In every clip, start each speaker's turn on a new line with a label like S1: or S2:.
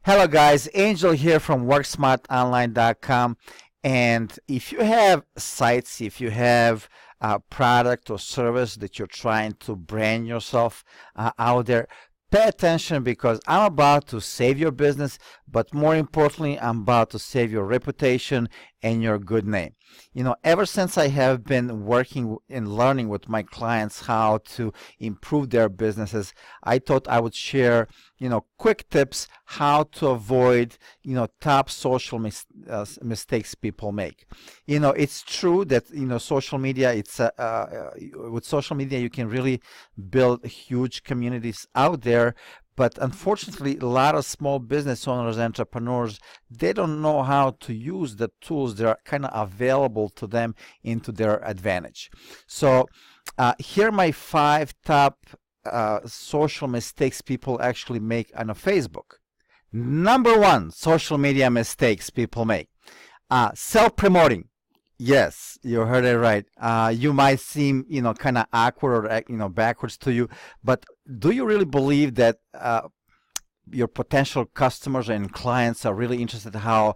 S1: Hello guys, Angel here from WorkSmartOnline.com. And if you have sites, if you have a product or service that you're trying to brand yourself out there, pay attention because I'm about to save your business, but more importantly, I'm about to save your reputation and your good name. Ever since I have been working and learning with my clients how to improve their businesses, I thought I would share, quick tips how to avoid, top social mistakes people make. It's true that, social media, with social media, you can really build huge communities out there. But unfortunately, a lot of small business owners, entrepreneurs, they don't know how to use the tools that are kind of available to them into their advantage. So here are my 5 top social mistakes people actually make on a Facebook. Number 1, social media mistakes people make. Self-promoting. Yes, you heard it right. You might seem, kind of awkward or, backwards to you, but do you really believe that your potential customers and clients are really interested in how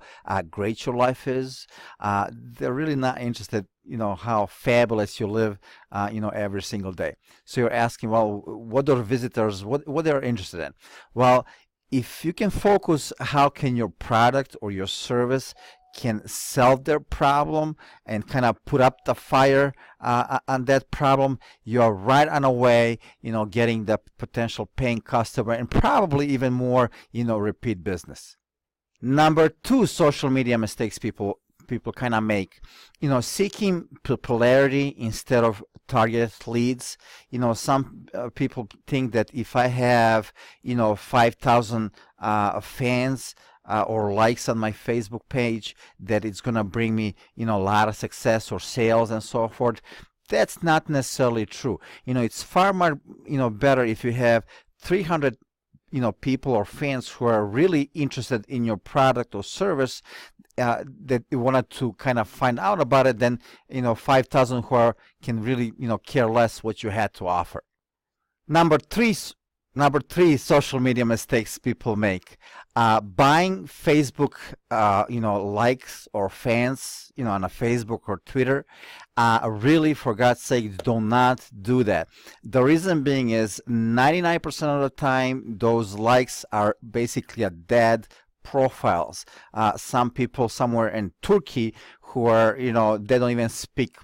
S1: great your life is? They're really not interested, how fabulous you live, every single day. So you're asking, well, what are visitors, what they're interested in? Well, if you can focus, how can your product or your service can solve their problem and kind of put up the fire on that problem, you're right on the way, getting the potential paying customer and probably even more, repeat business. Number 2 social media mistakes people kind of make, seeking popularity instead of target leads. Some people think that if I have, 5,000 fans or likes on my Facebook page, that it's going to bring me, a lot of success or sales and so forth. That's not necessarily true. It's far more, better if you have 300, people or fans who are really interested in your product or service, that you wanted to kind of find out about it, than, 5,000 who can really, care less what you had to offer. Number three social media mistakes people make. Buying Facebook, likes or fans, on a Facebook or Twitter. Really, for God's sake, do not do that. The reason being is 99% of the time, those likes are basically a dead profiles. Some people somewhere in Turkey who are, they don't even speak,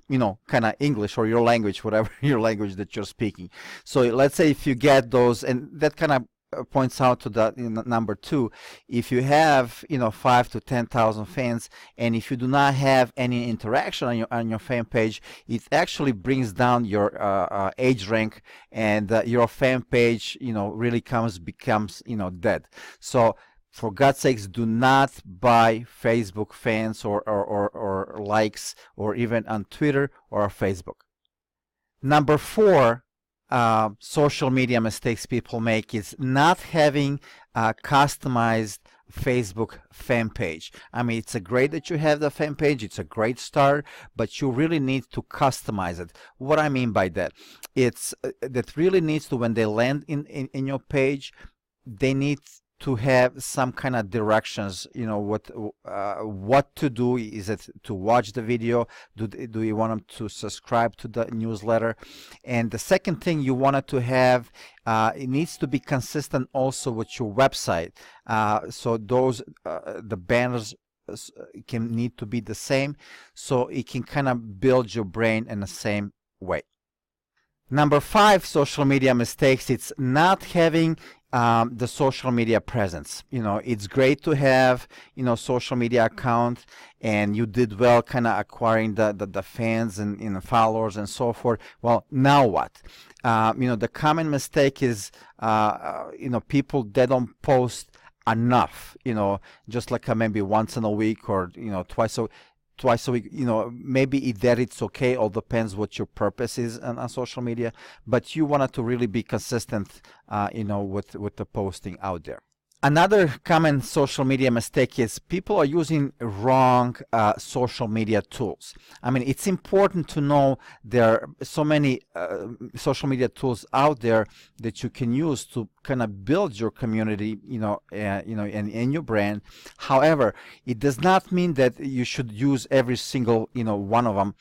S1: kind of English or your language, whatever your language that you're speaking. So let's say if you get those, and that kind of points out to the number 2, if you have 5 to 10,000 fans, and if you do not have any interaction on your fan page, it actually brings down your age rank, and your fan page really becomes dead. So for God's sakes, do not buy Facebook fans or likes, or even on Twitter or Facebook. Number 4 social media mistakes people make is not having a customized Facebook fan page. I mean, it's a great that you have the fan page. It's a great start, but you really need to customize it. What I mean by that, it's that really needs to, when they land in your page, they need to have some kind of directions, what to do. Is it to watch the video? Do you want them to subscribe to the newsletter? And the second thing you want it to have, it needs to be consistent also with your website. So those, the banners need to be the same, so it can kind of build your brain in the same way. Number 5 social media mistakes, it's not having the social media presence. It's great to have, social media account, and you did well kind of acquiring the fans and followers and so forth. Well, now what? The common mistake is, people, they don't post enough, just like maybe once in a week, or, twice a week, maybe that it's okay. All depends what your purpose is on social media, but you want it to really be consistent, with the posting out there. Another common social media mistake is people are using wrong social media tools. I mean, it's important to know there are so many social media tools out there that you can use to kind of build your community, and your brand. However, it does not mean that you should use every single, one of them,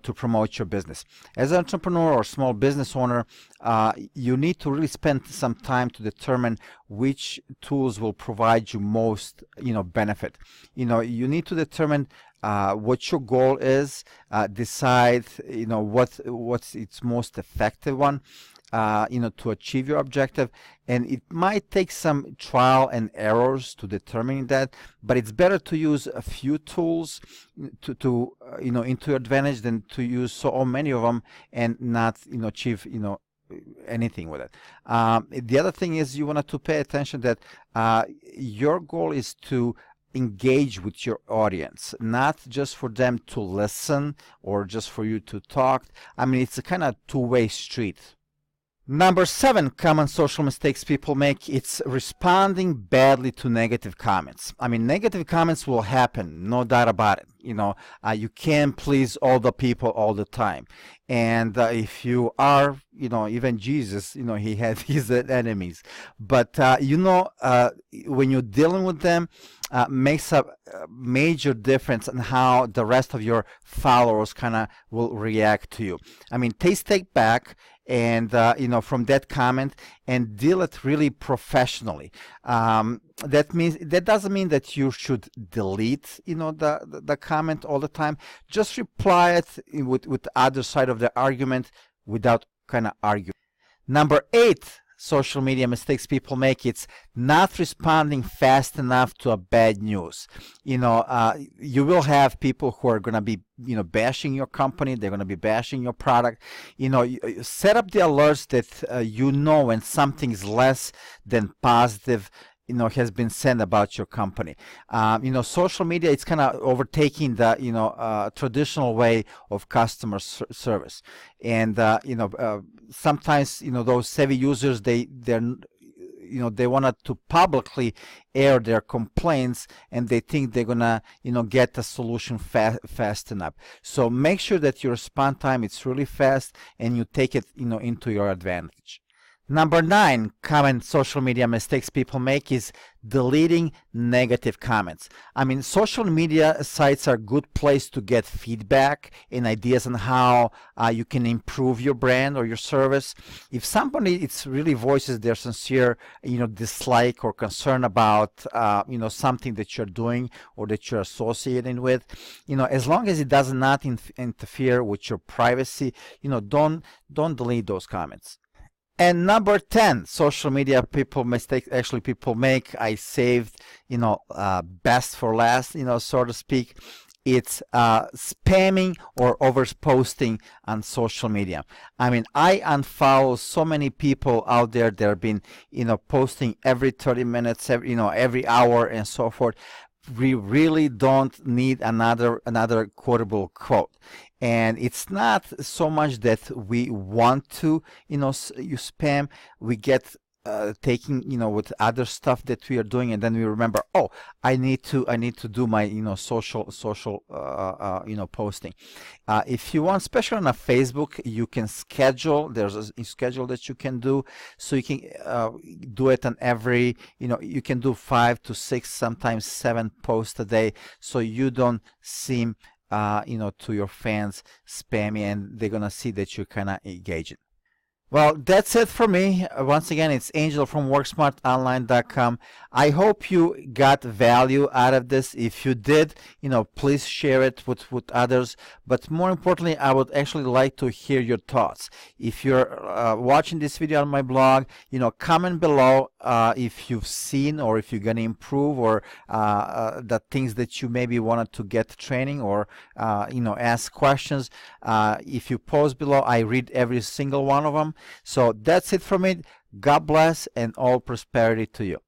S1: to promote your business. As an entrepreneur or small business owner, you need to really spend some time to determine which tools will provide you most benefit. You need to determine what your goal is, decide what's its most effective one, to achieve your objective. And it might take some trial and errors to determine that, but it's better to use a few tools to into your advantage than to use so many of them and not achieve anything with it. The other thing is you want to pay attention that your goal is to engage with your audience, not just for them to listen or just for you to talk. I mean, it's a kind of two-way street. Number 7 common social mistakes people make, it's responding badly to negative comments. I mean, negative comments will happen, no doubt about it. You can't please all the people all the time. And if you are, even Jesus, he had his enemies. But, when you're dealing with them, makes a major difference in how the rest of your followers kind of will react to you. I mean, take a step back and from that comment and deal it really professionally. That doesn't mean that you should delete the comment all the time. Just reply it with the other side of the argument without kind of arguing. Number 8 social media mistakes people make, it's not responding fast enough to a bad news. You will have people who are going to be bashing your company, they're going to be bashing your product. Set up the alerts that when something's less than positive has been said about your company. Social media, it's kind of overtaking the traditional way of customer service. And sometimes those savvy users, they wanted to publicly air their complaints, and they think they're gonna get a solution fast enough. So make sure that your response time it's really fast and you take it into your advantage. Number 9 common social media mistakes people make is deleting negative comments. I mean, social media sites are a good place to get feedback and ideas on how you can improve your brand or your service. If somebody really voices their sincere dislike or concern about something that you're doing or that you're associating with, as long as it does not interfere with your privacy, don't delete those comments. And number 10 social media mistake people make, I saved best for last, so to speak. It's spamming or over-posting on social media. I mean, I unfollow so many people out there that have been posting every 30 minutes, every hour and so forth. We really don't need another quotable quote. And it's not so much that we want to you spam. We get taking with other stuff that we are doing, and then we remember, oh, I need to do my social posting. If you want, especially on a Facebook, you can schedule. There's a schedule that you can do, so you can do it on every you can do 5 to 6, sometimes 7 posts a day, so you don't seem to your fans spammy, and they're gonna see that you're kind of engaging. Well, that's it for me. Once again, it's Angel from WorkSmartOnline.com. I hope you got value out of this. If you did, please share it with others. But more importantly, I would actually like to hear your thoughts. If you're watching this video on my blog, comment below if you've seen or if you're going to improve, or the things that you maybe wanted to get training, or ask questions. If you post below, I read every single one of them. So that's it from me. God bless and all prosperity to you.